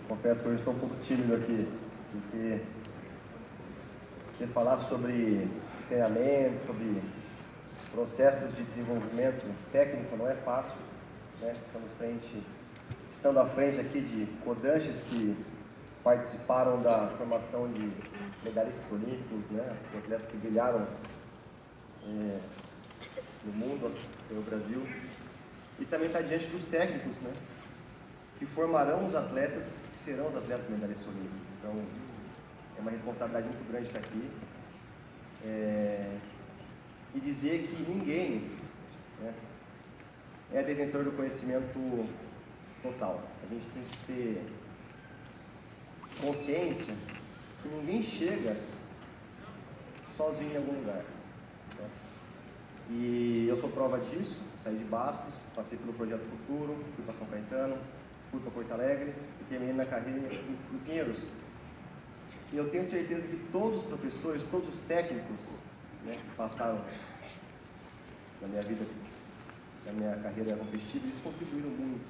Confesso que hoje estou um pouco tímido aqui, porque você falar sobre treinamento, sobre processos de desenvolvimento técnico não é fácil, né? Estando à frente aqui de codanches que participaram da formação de medalhistas olímpicos, né? De atletas que brilharam no mundo, no Brasil, e também está diante dos técnicos, né? Que formarão os atletas, que serão os atletas medalhistas olímpicos. Então, é uma responsabilidade muito grande estar aqui. E dizer que ninguém, né, é detentor do conhecimento total. A gente tem que ter consciência que ninguém chega sozinho em algum lugar, né? E eu sou prova disso. Saí de Bastos, passei pelo Projeto Futuro, fui para São Caetano, fui para Porto Alegre e terminei minha carreira em Pinheiros. E eu tenho certeza que todos os professores, todos os técnicos, né, que passaram na minha vida, na minha carreira competitiva, eles contribuíram muito.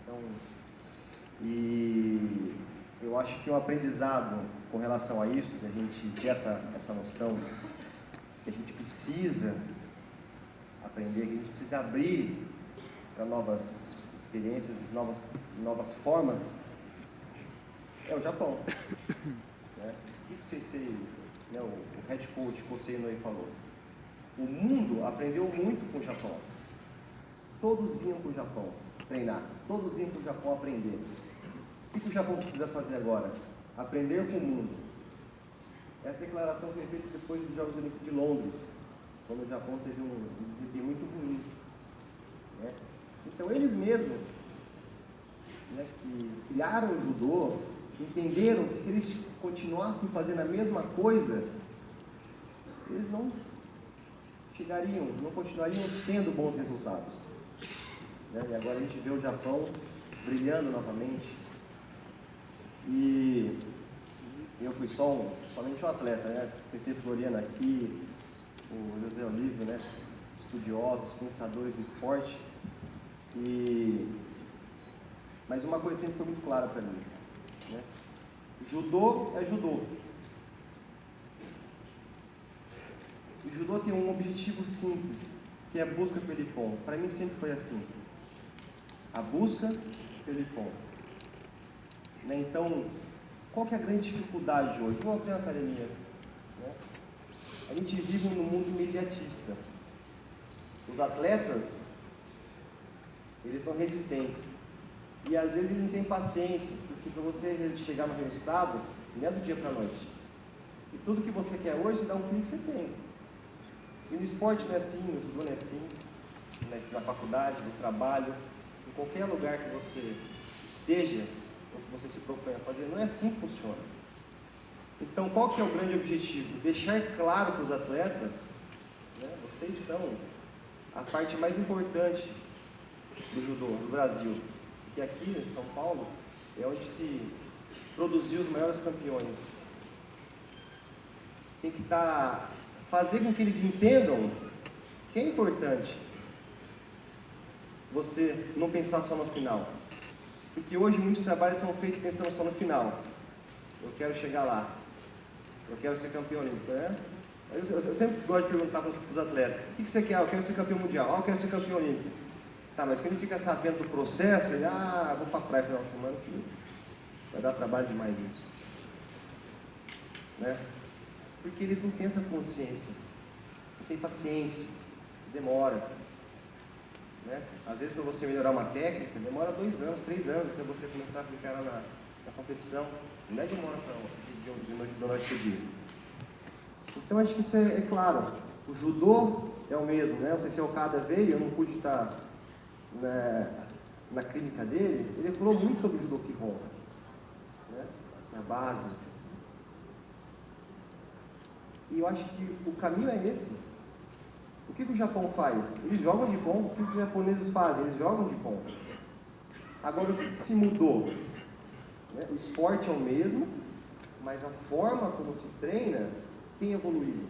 Então, e eu acho que um aprendizado com relação a isso, que a gente ter essa noção, que a gente precisa aprender, que a gente precisa abrir para novas experiências, novas formas, é o Japão. Né? O que vocês sei, né, o head coach Kosei Inoue falou? O mundo aprendeu muito com o Japão. Todos vinham para o Japão treinar, todos vinham para o Japão aprender. O que o Japão precisa fazer agora? Aprender com o mundo. Essa declaração foi feita depois dos Jogos Olímpicos de Londres, quando o Japão teve um desempenho muito ruim. Né? Então eles mesmos, né, que criaram o judô, entenderam que se eles continuassem fazendo a mesma coisa, eles não continuariam tendo bons resultados. Né? E agora a gente vê o Japão brilhando novamente. E eu fui somente um atleta, né? CC Floriano aqui, o José Olívio, né? Estudiosos, pensadores do esporte. Mas uma coisa sempre foi muito clara para mim, né? Judô é judô. O judô tem um objetivo simples, que é a busca pelo Ippon. Para mim sempre foi assim. A busca pelo Ippon. Né? Então, qual que é a grande dificuldade hoje? Vou abrir uma academia. Né? A gente vive num mundo imediatista. Os atletas, eles são resistentes. E às vezes eles não têm paciência, porque para você chegar no resultado, não é do dia para a noite. E tudo que você quer hoje, dá um clique que você tem. E no esporte não é assim, no judô não é assim, na faculdade, no trabalho, em qualquer lugar que você esteja, ou que você se propõe a fazer, não é assim que funciona. Então, qual que é o grande objetivo? Deixar claro para os atletas, né, vocês são a parte mais importante do judô, do Brasil. Que aqui em São Paulo é onde se produziu os maiores campeões. Tem que fazer com que eles entendam que é importante você não pensar só no final. Porque hoje muitos trabalhos são feitos pensando só no final. Eu quero chegar lá. Eu quero ser campeão olímpico, né? Eu sempre gosto de perguntar para os atletas: o que você quer? Eu quero ser campeão mundial. Eu quero ser campeão olímpico. Tá, mas quando ele fica sabendo do processo, ele, vou para a praia no final de semana, que vai dar trabalho demais isso. Né? Porque eles não têm essa consciência, não têm paciência, demora. Né? Às vezes, para você melhorar uma técnica, demora 2 anos, 3 anos, até você começar a aplicar ela na competição. Não é de uma hora para outra, de noite para o dia. Então, acho que isso é claro. O judô é o mesmo, né? O CC Okada veio, eu não pude estar na clínica dele. Ele falou muito sobre o judô Kihon, né? Na base. E eu acho que o caminho é esse. O que o Japão faz? Eles jogam de Ippon. O que os japoneses fazem? Eles jogam de Ippon. Agora, o que se mudou? Né? O esporte é o mesmo, mas a forma como se treina tem evoluído.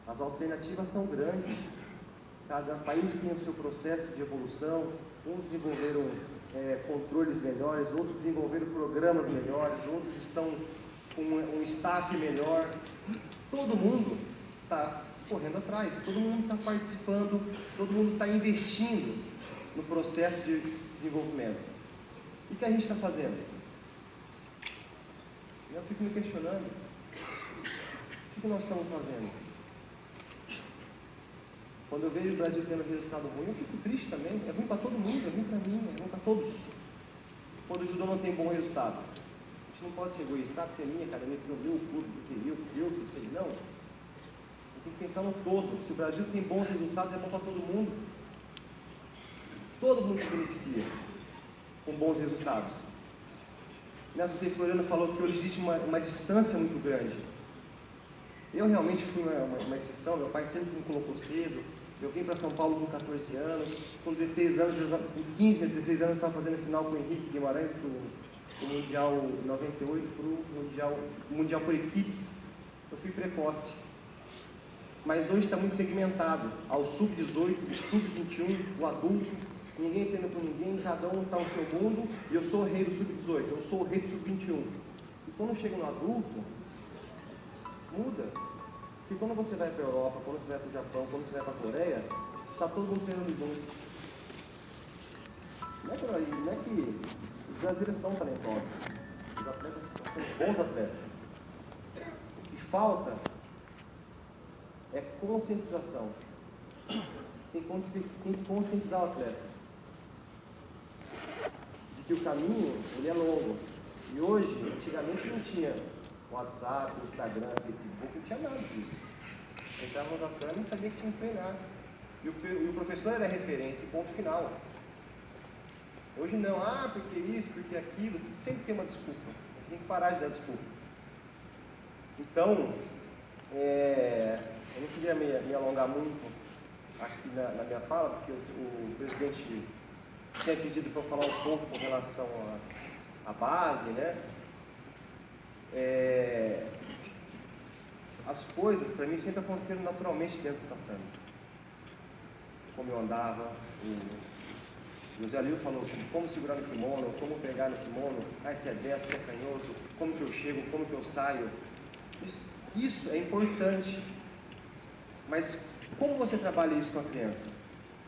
As alternativas são grandes. Cada país tem o seu processo de evolução. Uns desenvolveram controles melhores, outros desenvolveram programas melhores, outros estão com um staff melhor. Todo mundo está correndo atrás, todo mundo está participando, todo mundo está investindo no processo de desenvolvimento. O que a gente está fazendo? Eu fico me questionando, o que nós estamos fazendo? Quando eu vejo o Brasil tendo resultado ruim, eu fico triste também. É ruim para todo mundo, é ruim para mim, é ruim para todos. Quando o judô não tem bom resultado, a gente não pode ser egoísta, porque a minha academia, porque o meu clube, porque eu fiz isso. Não. Eu tenho que pensar no todo. Se o Brasil tem bons resultados, é bom para todo mundo. Todo mundo se beneficia com bons resultados. Nelson C. Floriano falou que hoje existe uma distância muito grande. Eu realmente fui uma exceção, meu pai sempre me colocou cedo. Eu vim para São Paulo com 14 anos, com 16 anos, com 15 a 16 anos, eu estava fazendo final com o Henrique Guimarães para o Mundial 98, para o Mundial por equipes. Eu fui precoce. Mas hoje está muito segmentado, ao sub-18, o sub-21, o adulto, ninguém treina com ninguém, cada um está no seu mundo, e eu sou o rei do sub-18, eu sou o rei do sub-21. E quando chega no adulto, muda. Porque quando você vai para a Europa, quando você vai para o Japão, quando você vai para a Coreia, está todo mundo treinando junto. Não é que os brasileiros são talentosos, os atletas são bons atletas. O que falta é conscientização. Tem que conscientizar o atleta de que o caminho ele é longo. E hoje, antigamente não tinha WhatsApp, Instagram, Facebook, não tinha nada disso. Eu entrava na câmera e sabia que tinha que treinar. E o professor era referência, ponto final. Hoje não, porque isso, porque aquilo, sempre tem uma desculpa. Tem que parar de dar desculpa. Então, eu não queria me alongar muito aqui na minha fala, porque o presidente tinha pedido para eu falar um pouco com relação à base, né? As coisas, para mim, sempre aconteceram naturalmente dentro do tatame. Como eu andava, o José Alil falou sobre como segurar no kimono, como pegar no kimono, se é destro, se é canhoto, como que eu chego, como que eu saio. Isso é importante. Mas como você trabalha isso com a criança?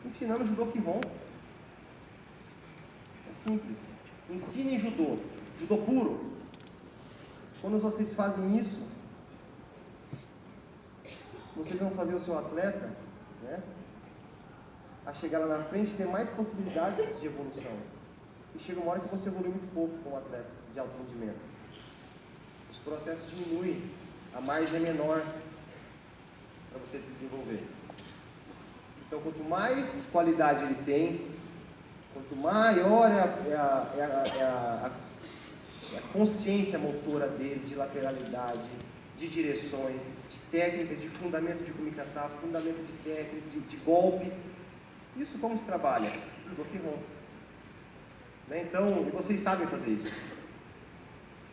Ensinando judô Kihon. É simples. Ensinem judô. Judô puro. Quando vocês fazem isso, vocês vão fazer o seu atleta, né, a chegar lá na frente e ter mais possibilidades de evolução. E chega uma hora que você evolui muito pouco como atleta de alto rendimento. Os processos diminuem, a margem é menor para você se desenvolver. Então, quanto mais qualidade ele tem, quanto maior é a consciência motora dele, de lateralidade, de direções, de técnicas, de fundamento de kumikata, fundamento de técnica, de golpe. Isso como se trabalha? No Kihon. Né? Então, e vocês sabem fazer isso.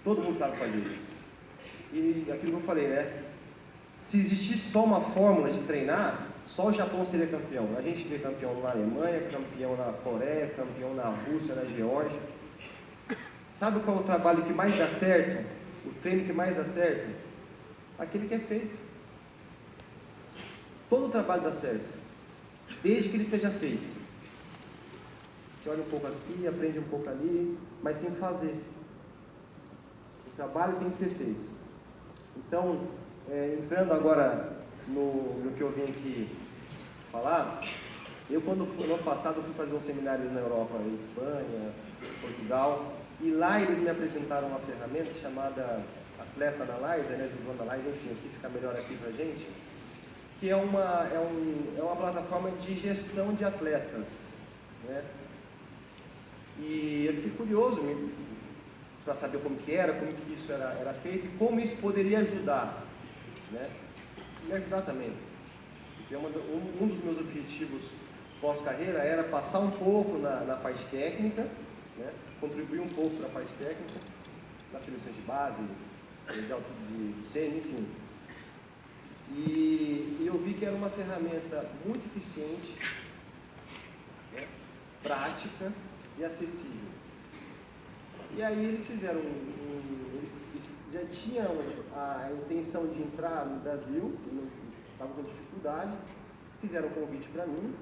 Todo mundo sabe fazer. E aquilo que eu falei, né? Se existisse só uma fórmula de treinar, só o Japão seria campeão. A gente vê campeão na Alemanha, campeão na Coreia, campeão na Rússia, na Geórgia. Sabe qual é o trabalho que mais dá certo? O treino que mais dá certo? Aquele que é feito. Todo o trabalho dá certo, desde que ele seja feito. Você olha um pouco aqui, aprende um pouco ali, mas tem que fazer. O trabalho tem que ser feito. Então, entrando agora no que eu vim aqui falar, eu no ano passado fui fazer uns seminários na Europa, em Espanha, Portugal, e lá eles me apresentaram uma ferramenta chamada Atleta Analyzer, né, Judô Analyzer, enfim, aqui fica melhor aqui pra gente, que é uma plataforma de gestão de atletas, né? E eu fiquei curioso para saber como que era, como que isso era feito e como isso poderia ajudar, né? E me ajudar também. Porque um dos meus objetivos pós-carreira era passar um pouco na parte técnica, né? Contribuir um pouco para a parte técnica, nas seleções de base, de sênior, enfim. E eu vi que era uma ferramenta muito eficiente, né? Prática, e acessível. E aí eles fizeram eles já tinham a intenção de entrar no Brasil, estavam com dificuldade, fizeram um convite para mim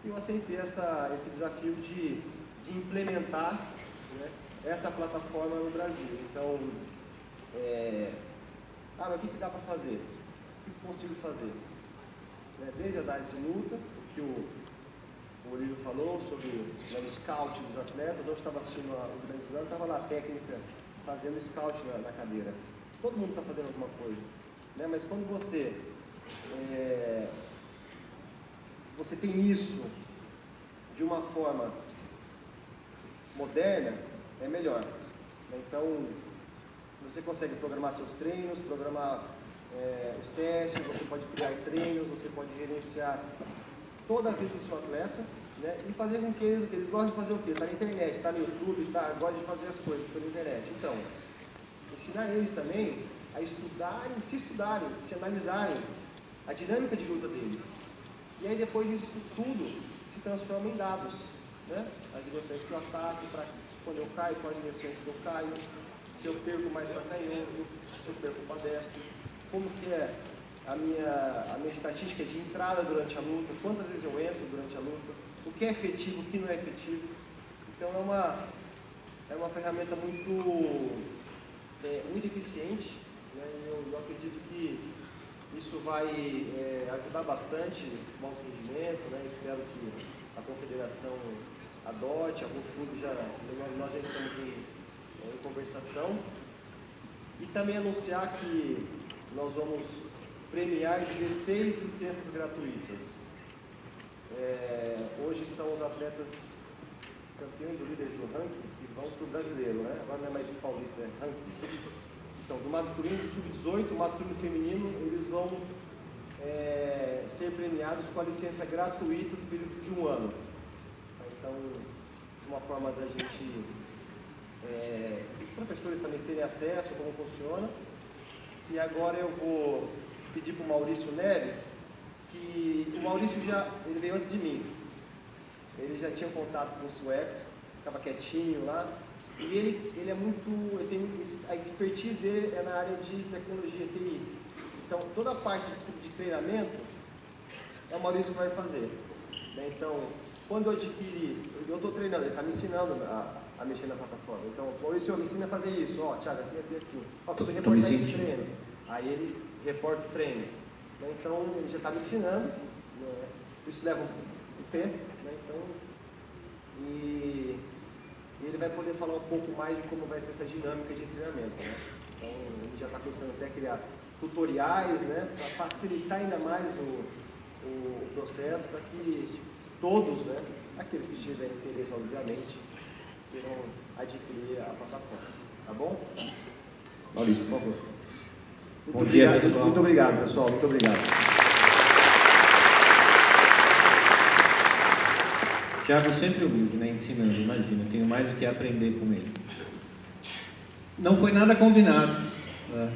e eu aceitei esse desafio de implementar, né, essa plataforma no Brasil. Então, mas o que dá para fazer? O que eu consigo fazer? Desde a análise de luta, o que o Olívio falou sobre o scout dos atletas. Hoje estava assistindo o Grande Slam, estava lá a técnica fazendo scout na cadeira. Todo mundo está fazendo alguma coisa, né? Mas quando você tem isso de uma forma moderna, é melhor. Então, você consegue programar seus treinos, programar os testes, você pode criar treinos, você pode gerenciar toda a vida do seu atleta, né? E fazer com que eles gostem de fazer o quê? Está na internet, está no YouTube, gosta de fazer as coisas pela internet. Então, ensinar eles também a estudarem, se analisarem a dinâmica de luta deles. E aí depois isso tudo se transforma em dados, né? As direções que eu ataco, para quando eu caio, quais direções que eu caio, se eu perco mais para canhoto, se eu perco para destro, como que é a minha estatística de entrada durante a luta, quantas vezes eu entro durante a luta, o que é efetivo, o que não é efetivo. Então é uma ferramenta muito eficiente, né? Eu acredito que isso vai ajudar bastante o alto rendimento, né? Espero que a confederação adote, alguns clubes nós já estamos em conversação, e também anunciar que nós vamos premiar 16 licenças gratuitas. Hoje são os atletas campeões ou líderes do ranking que vão para o brasileiro, né? Agora não é mais paulista, é ranking. Então, do masculino, do sub-18, masculino e feminino, eles vão ser premiados com a licença gratuita do período de 1 ano. Então, isso é uma forma da gente, os professores também terem acesso a como funciona. E agora eu vou pedir para o Maurício Neves, que o Maurício ele veio antes de mim. Ele já tinha contato com os suecos, ficava quietinho lá. E ele a expertise dele é na área de tecnologia TI. Então, toda a parte de treinamento é o Maurício que vai fazer, né? Então, quando eu adquirir, eu estou treinando, ele está me ensinando a mexer na plataforma. Então, Maurício, me ensina a fazer isso. Thiago, assim, assim, assim. Preciso reportar esse treino. Aí ele reporta o treino. Né? Então, ele já está me ensinando, né? Isso leva um tempo, né? Então, e ele vai poder falar um pouco mais de como vai ser essa dinâmica de treinamento, né? Então, ele já está pensando até criar tutoriais, né? Para facilitar ainda mais o processo, para que todos, né? Aqueles que tiverem interesse, obviamente, queiram adquirir a plataforma. Tá bom? Maurício, por favor. Bom dia, pessoal. Muito obrigado, pessoal. Muito obrigado. Thiago sempre humilde, né? Ensinando, imagina. Tenho mais do que aprender com ele. Não foi nada combinado, né?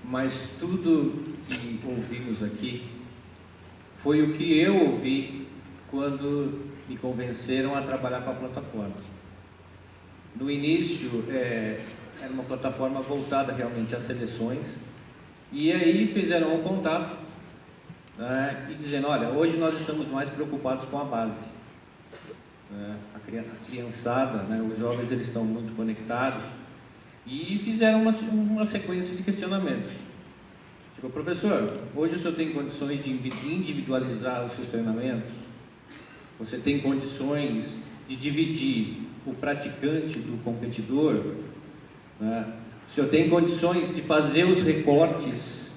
Mas tudo que ouvimos aqui foi o que eu ouvi quando me convenceram a trabalhar com a plataforma. No início, era uma plataforma voltada realmente às seleções, e aí fizeram um contato, né, e dizendo, olha, hoje nós estamos mais preocupados com a base, né, a criançada, né, os jovens eles estão muito conectados, e fizeram uma sequência de questionamentos. Tipo, professor, hoje o senhor tem condições de individualizar os seus treinamentos? Você tem condições de dividir o praticante do competidor? Né? O senhor tem condições de fazer os recortes,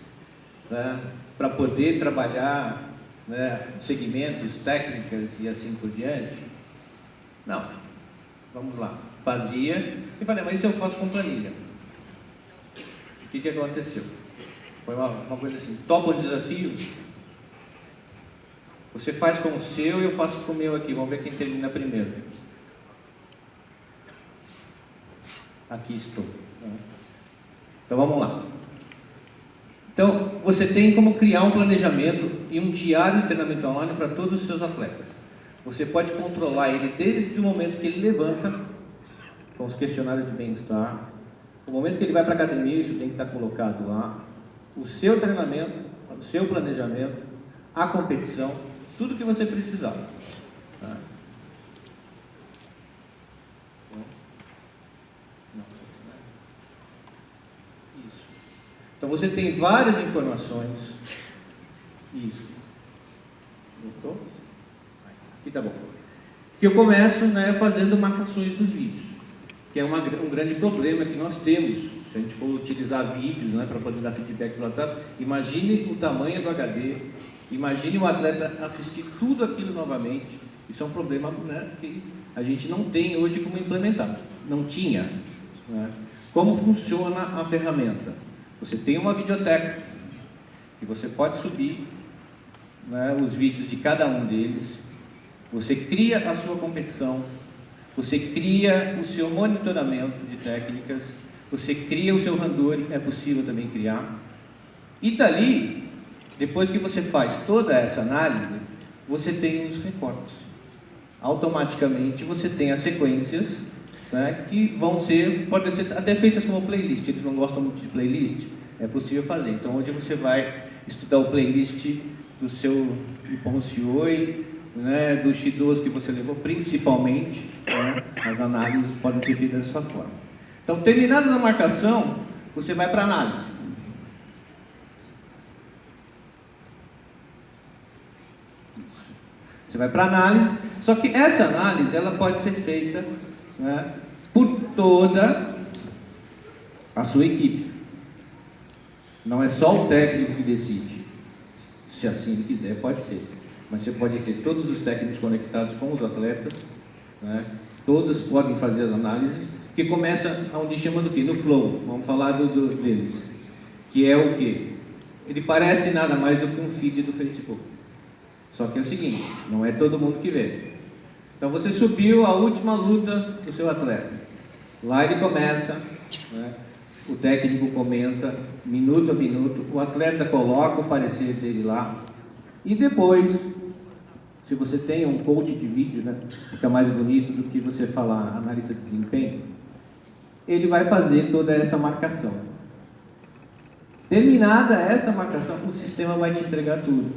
né, para poder trabalhar, né, segmentos, técnicas e assim por diante? Não. Vamos lá. Fazia e falei, mas isso eu faço com planilha. O que aconteceu? Foi uma coisa assim, topa o desafio? Você faz com o seu e eu faço com o meu aqui. Vamos ver quem termina primeiro. Aqui estou. Então vamos lá. Então você tem como criar um planejamento e um diário de treinamento online para todos os seus atletas. Você pode controlar ele desde o momento que ele levanta, com os questionários de bem-estar, o momento que ele vai para a academia, isso tem que estar colocado lá, o seu treinamento, o seu planejamento, a competição, tudo que você precisar. Tá? Isso. Então você tem várias informações. Isso. Notou? Aqui tá bom. Que eu começo, né, fazendo marcações dos vídeos, que é um grande problema que nós temos. Se a gente for utilizar vídeos, né, para poder dar feedback para o atleta, imagine o tamanho do HD, imagine o atleta assistir tudo aquilo novamente. Isso é um problema, né, que a gente não tem hoje como implementar. Não tinha. Né? Como funciona a ferramenta? Você tem uma videoteca que você pode subir, né, os vídeos de cada um deles. Você cria a sua competição, você cria o seu monitoramento de técnicas, você cria o seu randori, é possível também criar. E dali, depois que você faz toda essa análise, você tem os recortes. Automaticamente você tem as sequências, né, que podem ser até feitas como playlist. Eles não gostam muito de playlist, é possível fazer. Então hoje você vai estudar o playlist do seu Ippon Shioi, né, do Shidoso que você levou, principalmente, né, as análises podem ser feitas dessa forma. Então, terminada a marcação, você vai para a análise. Você vai para a análise, só que essa análise ela pode ser feita, né, por toda a sua equipe. Não é só o técnico que decide. Se assim ele quiser, pode ser. Mas você pode ter todos os técnicos conectados com os atletas, né? Todos podem fazer as análises, que começa onde chama do quê? No flow. Vamos falar deles. Que é o quê? Ele parece nada mais do que um feed do Facebook. Só que é o seguinte, não é todo mundo que vê. Então você subiu a última luta do seu atleta. Lá ele começa, né? O técnico comenta, minuto a minuto, o atleta coloca o parecer dele lá. E depois, se você tem um coach de vídeo, né, fica mais bonito do que você falar analista de desempenho, ele vai fazer toda essa marcação. Terminada essa marcação, o sistema vai te entregar tudo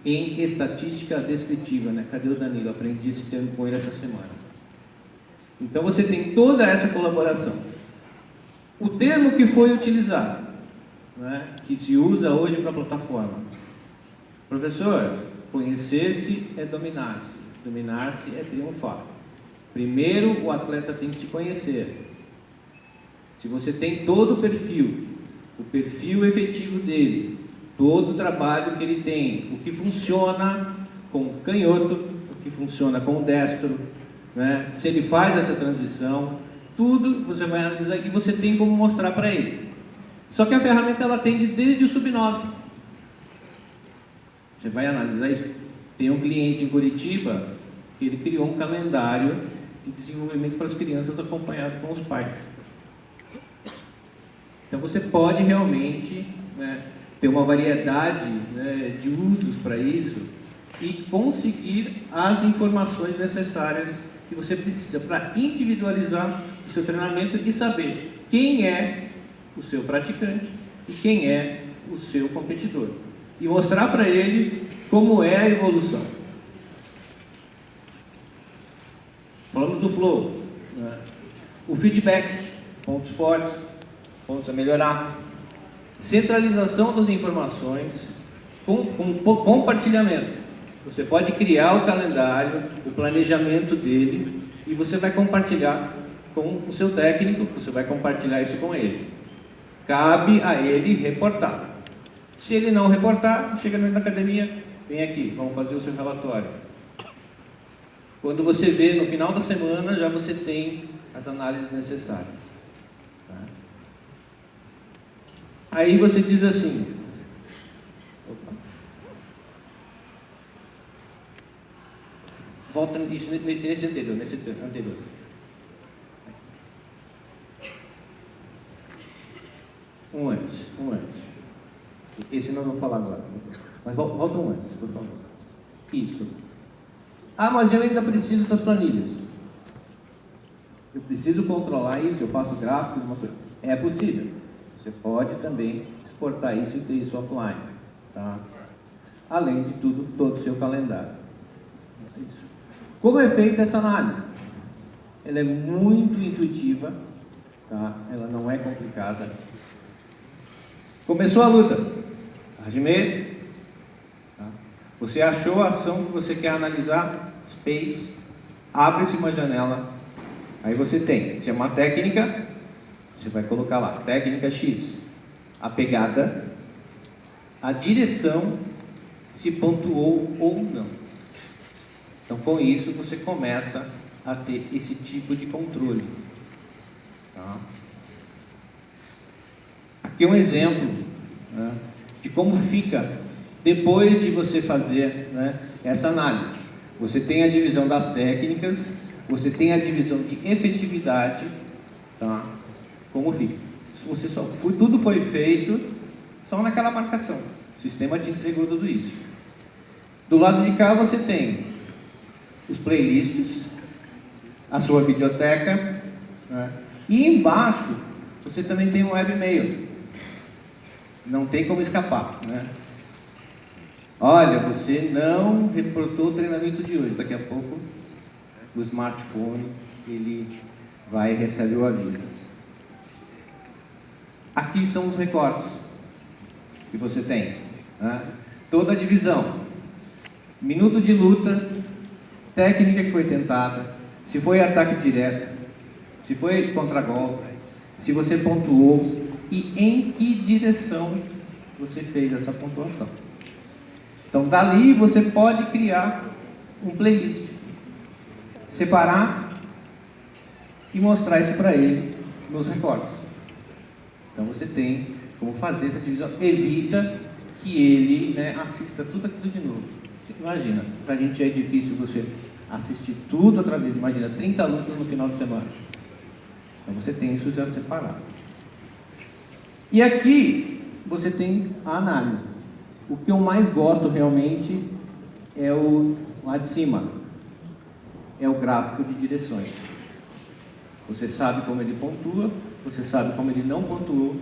em estatística descritiva, né? Cadê o Danilo? Aprendi esse termo com ele essa semana. Então você tem toda essa colaboração. O termo que foi utilizado, né, que se usa hoje para a plataforma. Professor, conhecer-se é dominar-se. Dominar-se é triunfar. Primeiro, o atleta tem que se conhecer. Se você tem todo o perfil efetivo dele, todo o trabalho que ele tem, o que funciona com o canhoto, o que funciona com o destro, né? Se ele faz essa transição, tudo você vai analisar e você tem como mostrar para ele. Só que a ferramenta ela atende desde o sub-9. Você vai analisar isso. Tem um cliente em Curitiba que ele criou um calendário de desenvolvimento para as crianças acompanhado com os pais. Então você pode realmente, né, ter uma variedade, né, de usos para isso e conseguir as informações necessárias que você precisa para individualizar o seu treinamento e saber quem é o seu praticante e quem é o seu competidor. E mostrar para ele como é a evolução. Falamos do flow, né? O feedback, pontos fortes, pontos a melhorar. Centralização das informações com compartilhamento. Você pode criar o calendário, o planejamento dele e você vai compartilhar com o seu técnico, você vai compartilhar isso com ele. Cabe a ele reportar. Se ele não reportar, chega na academia, vem aqui, vamos fazer o seu relatório. Quando você vê no final da semana, já você tem as análises necessárias. Tá? Aí você diz assim, volta isso nesse anterior, Um antes. Esse nós vamos falar agora. Mas volta um antes, por favor. Isso. Ah, mas eu ainda preciso das planilhas. Eu preciso controlar isso, eu faço gráficos, é possível. Você pode também exportar isso e ter isso offline, tá? Além de tudo, todo o seu calendário. Isso. Como é feita essa análise? Ela é muito intuitiva, tá? Ela não é complicada. Começou a luta. Hajime, tá? Você achou a ação que você quer analisar? Space. Abre-se uma janela. Aí você tem, se é uma técnica, você vai colocar lá, técnica X. A pegada, a direção, se pontuou ou não. Então, com isso, você começa a ter esse tipo de controle. Tá? Aqui é um exemplo, né, de como fica depois de você fazer, né, essa análise. Você tem a divisão das técnicas, você tem a divisão de efetividade, tá? Como fica? Se você tudo foi feito só naquela marcação. O sistema te entregou tudo isso. Do lado de cá você tem os playlists, a sua videoteca, né? E embaixo você também tem um webmail. Não tem como escapar, né? Olha, você não reportou o treinamento de hoje. Daqui a pouco o smartphone ele vai receber o aviso. Aqui são os recortes que você tem, né? Toda a divisão, minuto de luta, técnica que foi tentada, se foi ataque direto, se foi contragolpe, se você pontuou e em que direção você fez essa pontuação. Então, dali você pode criar um playlist, separar e mostrar isso para ele nos recortes. Então, você tem como fazer essa divisão. Evita que ele, né, assista tudo aquilo de novo. Imagina, para a gente é difícil você assistir tudo outra vez. Imagina, 30 lutas no final de semana. Então, você tem isso já separado. E aqui, você tem a análise. O que eu mais gosto realmente é o lá de cima. É o gráfico de direções. Você sabe como ele pontua, você sabe como ele não pontuou.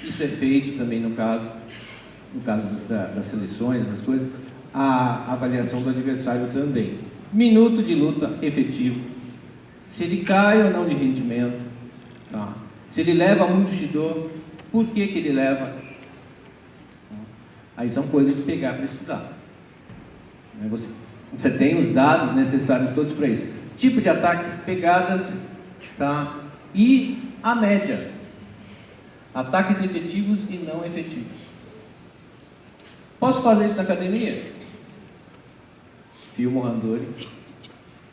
Isso é feito também no caso das seleções, essas coisas. A avaliação do adversário também. Minuto de luta efetivo. Se ele cai ou não de rendimento. Tá? Se ele leva muito Shido, por que ele leva? Aí são coisas de pegar para estudar. Você tem os dados necessários todos para isso. Tipo de ataque, pegadas, tá? E a média. Ataques efetivos e não efetivos. Posso fazer isso na academia? Filma o Randori,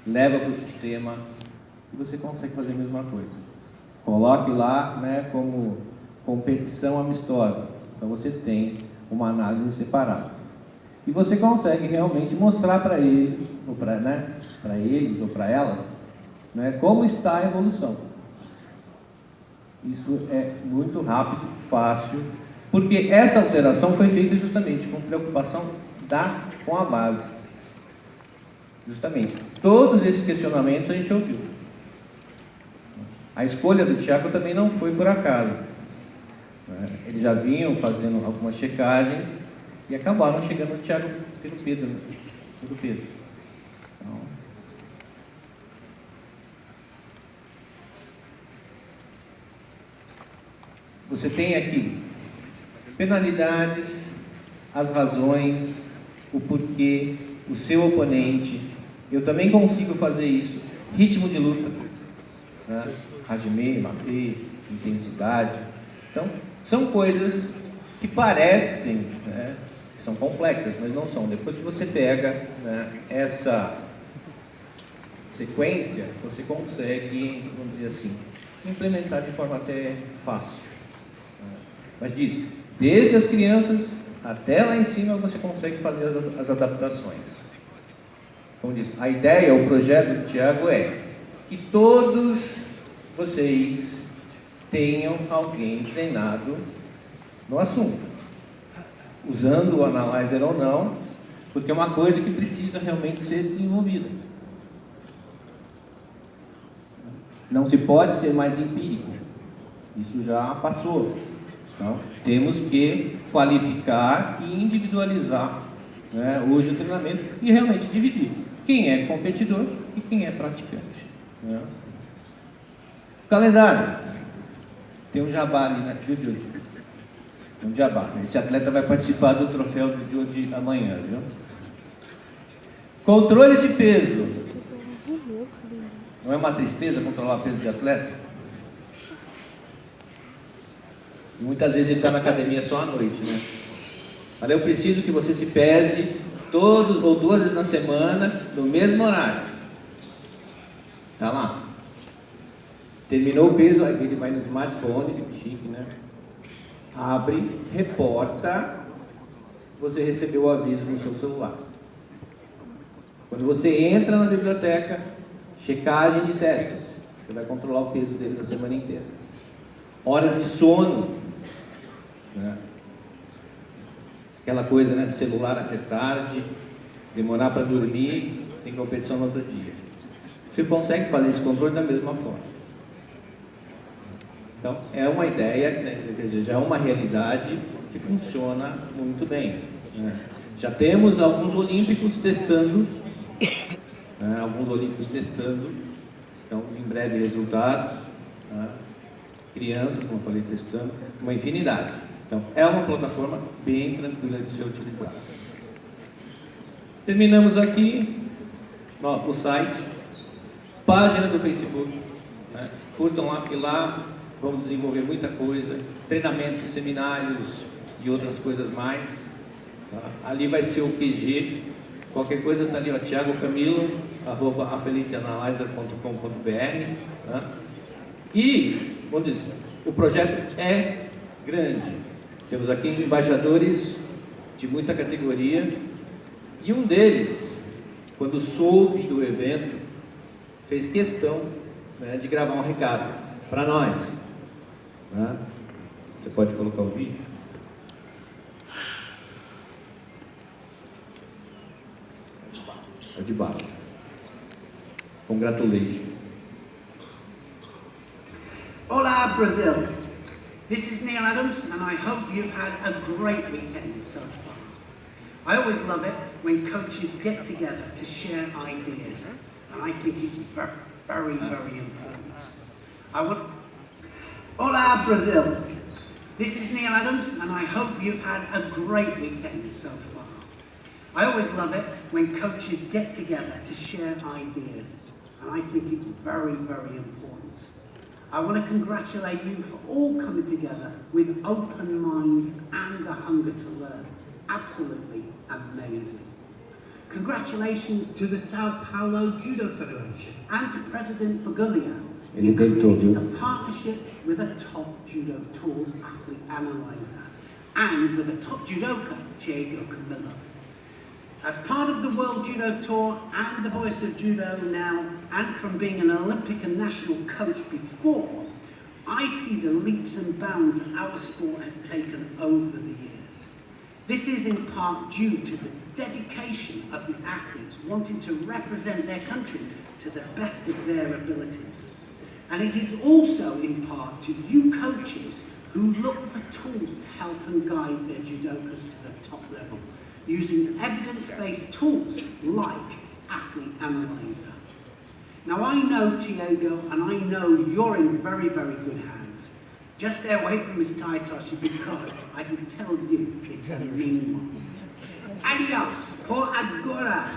leva para o sistema e você consegue fazer a mesma coisa. Coloque lá, né, como competição amistosa. Então você tem uma análise separada. E você consegue realmente mostrar para ele, ou para, né, para eles ou para elas, né, como está a evolução. Isso é muito rápido, fácil, porque essa alteração foi feita justamente com preocupação com a base. Justamente. Todos esses questionamentos a gente ouviu. A escolha do Thiago também não foi por acaso. Eles já vinham fazendo algumas checagens e acabaram chegando no Thiago pelo Pedro. Então, você tem aqui penalidades, as razões, o porquê, o seu oponente. Eu também consigo fazer isso. Ritmo de luta, né? Hajime, Mate, intensidade. Então, são coisas que parecem, né, que são complexas, mas não são. Depois que você pega, né, essa sequência, você consegue, vamos dizer assim, implementar de forma até fácil. Mas diz, desde as crianças até lá em cima você consegue fazer as adaptações. Como diz, a ideia, o projeto do Thiago é que todos vocês tenham alguém treinado no assunto, usando o Analyzer ou não, porque é uma coisa que precisa realmente ser desenvolvida. Não se pode ser mais empírico, isso já passou. Então, temos que qualificar e individualizar, né, hoje o treinamento e realmente dividir quem é competidor e quem é praticante, né? Calendário. Tem um jabá ali, né, viu, Júlio? Tem um jabá. Esse atleta vai participar do troféu do Júlio amanhã, viu? Controle de peso. Não é uma tristeza controlar o peso de atleta? E muitas vezes ele está na academia só à noite, né? Mas eu preciso que você se pese todos ou 2 vezes na semana, no mesmo horário. Tá lá. Terminou o peso, aí ele vai no smartphone, chique, né? Abre, reporta, você recebeu o aviso no seu celular. Quando você entra na biblioteca, checagem de testes, você vai controlar o peso dele da semana inteira. Horas de sono, né? Aquela coisa, né, de celular até tarde, demorar para dormir, tem competição no outro dia. Você consegue fazer esse controle da mesma forma. Então, é uma ideia, né, quer dizer, já é uma realidade que funciona muito bem, né? Já temos alguns olímpicos testando, né, então em breve resultados, né? Crianças, como eu falei, testando, uma infinidade. Então, é uma plataforma bem tranquila de ser utilizada. Terminamos aqui o site, página do Facebook, né? Curtam lá, porque lá vamos desenvolver muita coisa, treinamentos, seminários e outras coisas mais. Tá? Ali vai ser o QG, qualquer coisa está ali, ó, Thiago Camilo, @afeliteanalyzer.com.br, tá? E, vamos dizer, o projeto é grande. Temos aqui embaixadores de muita categoria, e um deles, quando soube do evento, fez questão, né, de gravar um recado para nós. Né? Você pode colocar o vídeo? É de baixo. Congratulations. Olá, Brazil. This is Neil Adams, and I hope you've had a great weekend so far. I always love it when coaches get together to share ideas, and I think it's very, very, very important. Olá, Brazil. This is Neil Adams, and I hope you've had a great weekend so far. I always love it when coaches get together to share ideas, and I think it's very, very important. I want to congratulate you for all coming together with open minds and the hunger to learn. Absolutely amazing. Congratulations to the Sao Paulo Judo Federation and to President Bagulha in creating a partnership with a top judo tour athlete analyzer and with a top judoka, Diego Camilo. As part of the World Judo Tour and the Voice of Judo now, and from being an Olympic and national coach before, I see the leaps and bounds our sport has taken over the years. This is in part due to the dedication of the athletes wanting to represent their countries to the best of their abilities. And it is also in part to you coaches who look for tools to help and guide their judokas to the top level, using evidence-based tools like Athlete Analyzer. Now I know Diego, and I know you're in very, very good hands. Just stay away from his tie Toshi, because I can tell you it's a mean one. Adios, por agora.